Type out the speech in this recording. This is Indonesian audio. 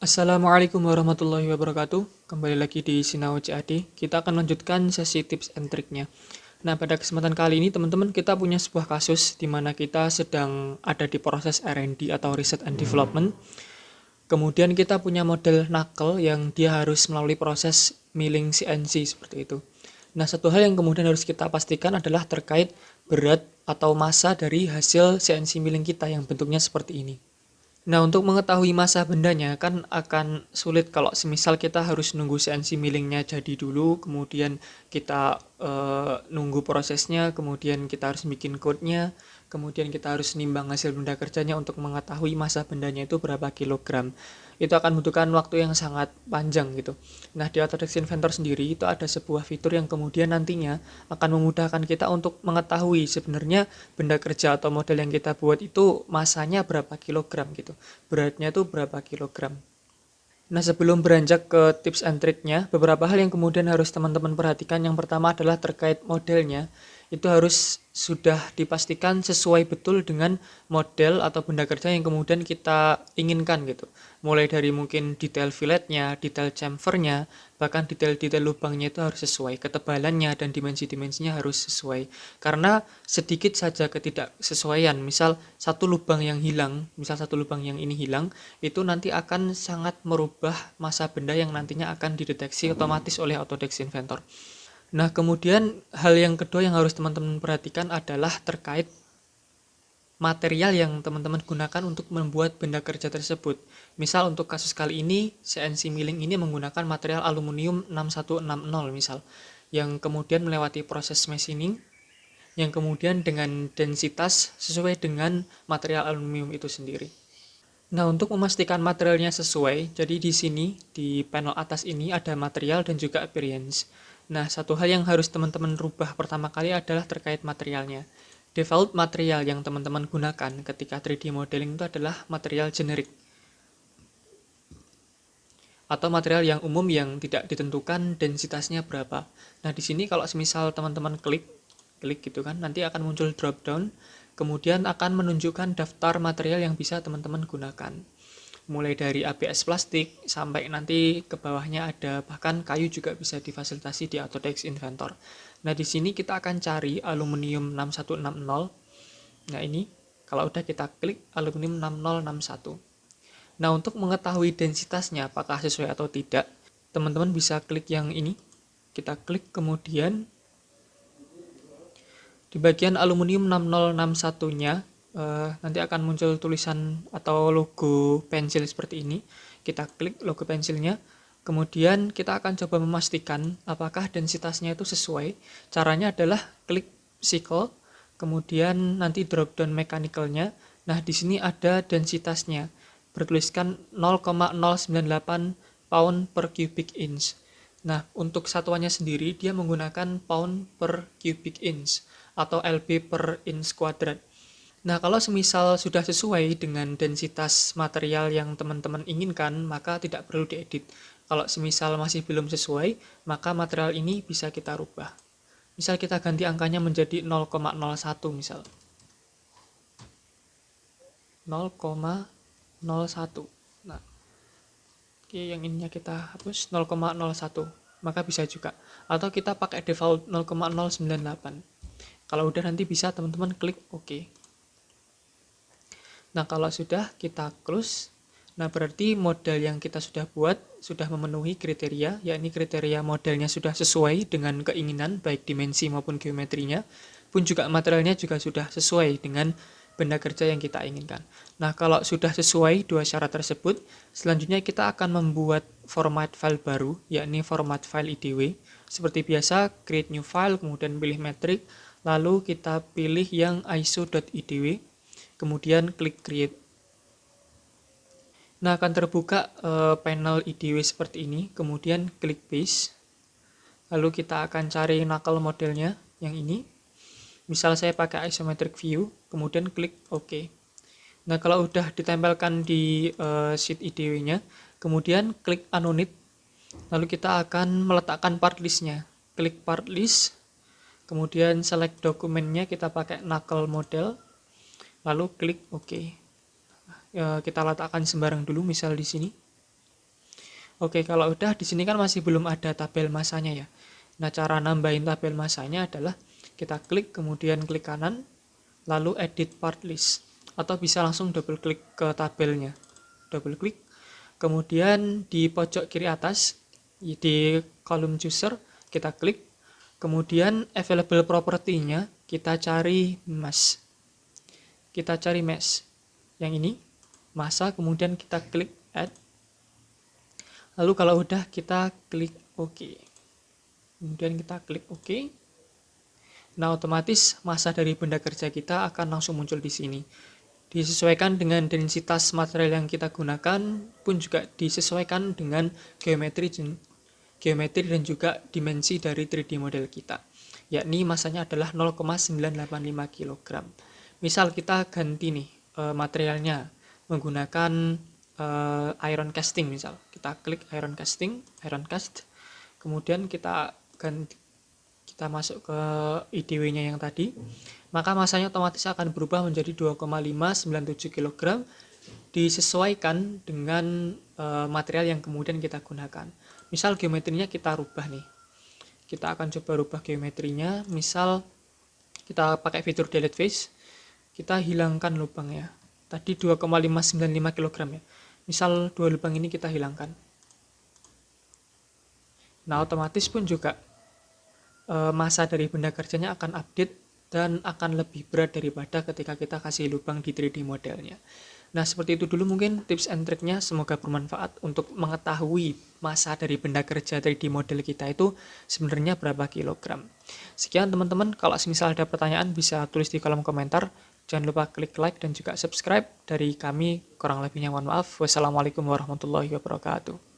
Assalamualaikum warahmatullahi wabarakatuh. Kembali lagi di Sinau CAD. Kita akan lanjutkan sesi tips and triknya. Nah, pada kesempatan kali ini teman-teman kita punya sebuah kasus di mana kita sedang ada di proses R&D atau Research and Development. Kemudian kita punya model knuckle yang dia harus melalui proses milling CNC seperti itu. Nah, satu hal yang kemudian harus kita pastikan adalah terkait berat atau massa dari hasil CNC milling kita yang bentuknya seperti ini. Nah, untuk mengetahui massa bendanya kan akan sulit kalau semisal kita harus nunggu CNC millingnya jadi dulu, kemudian kita nunggu prosesnya, kemudian kita harus bikin code-nya, kemudian kita harus nimbang hasil benda kerjanya untuk mengetahui massa bendanya itu berapa kilogram. Itu akan membutuhkan waktu yang sangat panjang gitu. Nah, di Autodesk Inventor sendiri itu ada sebuah fitur yang kemudian nantinya akan memudahkan kita untuk mengetahui sebenarnya benda kerja atau model yang kita buat itu masanya berapa kilogram gitu. Beratnya itu berapa kilogram. Nah, sebelum beranjak ke tips and triknya, beberapa hal yang kemudian harus teman-teman perhatikan. Yang pertama adalah terkait modelnya. Itu harus sudah dipastikan sesuai betul dengan model atau benda kerja yang kemudian kita inginkan gitu. Mulai dari mungkin detail filletnya, detail chamfernya, bahkan detail-detail lubangnya itu harus sesuai. Ketebalannya dan dimensi-dimensinya harus sesuai. Karena sedikit saja ketidaksesuaian, misal satu lubang yang hilang, misal satu lubang yang ini hilang, itu nanti akan sangat merubah massa benda yang nantinya akan dideteksi otomatis oleh Autodesk Inventor. Nah, kemudian hal yang kedua yang harus teman-teman perhatikan adalah terkait material yang teman-teman gunakan untuk membuat benda kerja tersebut. Misal untuk kasus kali ini, CNC milling ini menggunakan material aluminium 6160 misal, yang kemudian melewati proses machining, yang kemudian dengan densitas sesuai dengan material aluminium itu sendiri. Nah, untuk memastikan materialnya sesuai, jadi di sini, di panel atas ini ada material dan juga appearance. Nah, satu hal yang harus teman-teman rubah pertama kali adalah terkait materialnya. Default material yang teman-teman gunakan ketika 3D modeling itu adalah material generik atau material yang umum yang tidak ditentukan densitasnya berapa. Nah, di sini kalau semisal teman-teman klik gitu kan, nanti akan muncul drop down, kemudian akan menunjukkan daftar material yang bisa teman-teman gunakan. Mulai dari ABS plastik sampai nanti ke bawahnya ada bahkan kayu juga bisa difasilitasi di Autodesk Inventor. Nah, di sini kita akan cari aluminium 6160. Nah, ini kalau udah kita klik aluminium 6061. Nah, untuk mengetahui densitasnya apakah sesuai atau tidak, teman-teman bisa klik yang ini. Kita klik kemudian di bagian aluminium 6061-nya nanti akan muncul tulisan atau logo pensil seperti ini. Kita klik logo pensilnya, kemudian kita akan coba memastikan apakah densitasnya itu sesuai. Caranya adalah klik cycle, kemudian nanti drop down mechanicalnya. Nah, di sini ada densitasnya, bertuliskan 0,098 pound per cubic inch. Nah, untuk satuannya sendiri dia menggunakan pound per cubic inch atau LB per inch kuadrat. Nah, kalau semisal sudah sesuai dengan densitas material yang teman-teman inginkan, maka tidak perlu diedit. Kalau semisal masih belum sesuai, maka material ini bisa kita rubah. Misal kita ganti angkanya menjadi 0,01 misal. 0,01. Nah, oke, yang ininya kita hapus 0,01. Maka bisa juga. Atau kita pakai default 0,098. Kalau udah nanti bisa teman-teman klik OK. Nah, kalau sudah kita close, nah berarti model yang kita sudah buat sudah memenuhi kriteria, yakni kriteria modelnya sudah sesuai dengan keinginan, baik dimensi maupun geometrinya, pun juga materialnya juga sudah sesuai dengan benda kerja yang kita inginkan. Nah, kalau sudah sesuai dua syarat tersebut, selanjutnya kita akan membuat format file baru, yakni format file IDW. Seperti biasa, create new file, kemudian pilih metric, lalu kita pilih yang iso.idw, kemudian klik create. Nah, akan terbuka panel IDW seperti ini, kemudian klik paste. Lalu kita akan cari knuckle modelnya yang ini. Misal saya pakai isometric view, kemudian klik OK. Nah, kalau udah ditempelkan di sheet IDW-nya, kemudian klik ununit. Lalu kita akan meletakkan part list-nya. Klik part list, kemudian select dokumennya, kita pakai knuckle model. Lalu klik OK. Kita letakkan sembarang dulu, misal di sini. Oke, kalau udah di sini kan masih belum ada tabel masanya ya. Nah, cara nambahin tabel masanya adalah kita klik, kemudian klik kanan, lalu edit part list. Atau bisa langsung double klik ke tabelnya. Double klik. Kemudian di pojok kiri atas, di kolom user, kita klik. Kemudian available property-nya, kita cari mass. Kita cari mass. Yang ini, massa, kemudian kita klik add. Lalu kalau udah kita klik OK. Kemudian kita klik OK. Nah, otomatis massa dari benda kerja kita akan langsung muncul di sini. Disesuaikan dengan densitas material yang kita gunakan, pun juga disesuaikan dengan geometri dan juga dimensi dari 3D model kita. Yakni massanya adalah 0,985 kg. Misal kita ganti nih materialnya menggunakan iron casting misal. Kita klik iron cast. Kemudian kita masuk ke IDW-nya yang tadi, maka masanya otomatis akan berubah menjadi 2,597 kg disesuaikan dengan material yang kemudian kita gunakan. Misal geometrinya kita rubah nih. Kita akan coba rubah geometrinya, misal kita pakai fitur delete face, kita hilangkan lubangnya. Tadi 2,595 kg ya. Misal 2 lubang ini kita hilangkan. Nah, otomatis pun juga massa dari benda kerjanya akan update dan akan lebih berat daripada ketika kita kasih lubang di 3D modelnya. Nah, seperti itu dulu mungkin tips and triknya, semoga bermanfaat untuk mengetahui massa dari benda kerja 3D model kita itu sebenarnya berapa kilogram. Sekian teman-teman, kalau misal ada pertanyaan bisa tulis di kolom komentar. Jangan lupa klik like dan juga subscribe. Dari kami kurang lebihnya mohon maaf. Wassalamualaikum warahmatullahi wabarakatuh.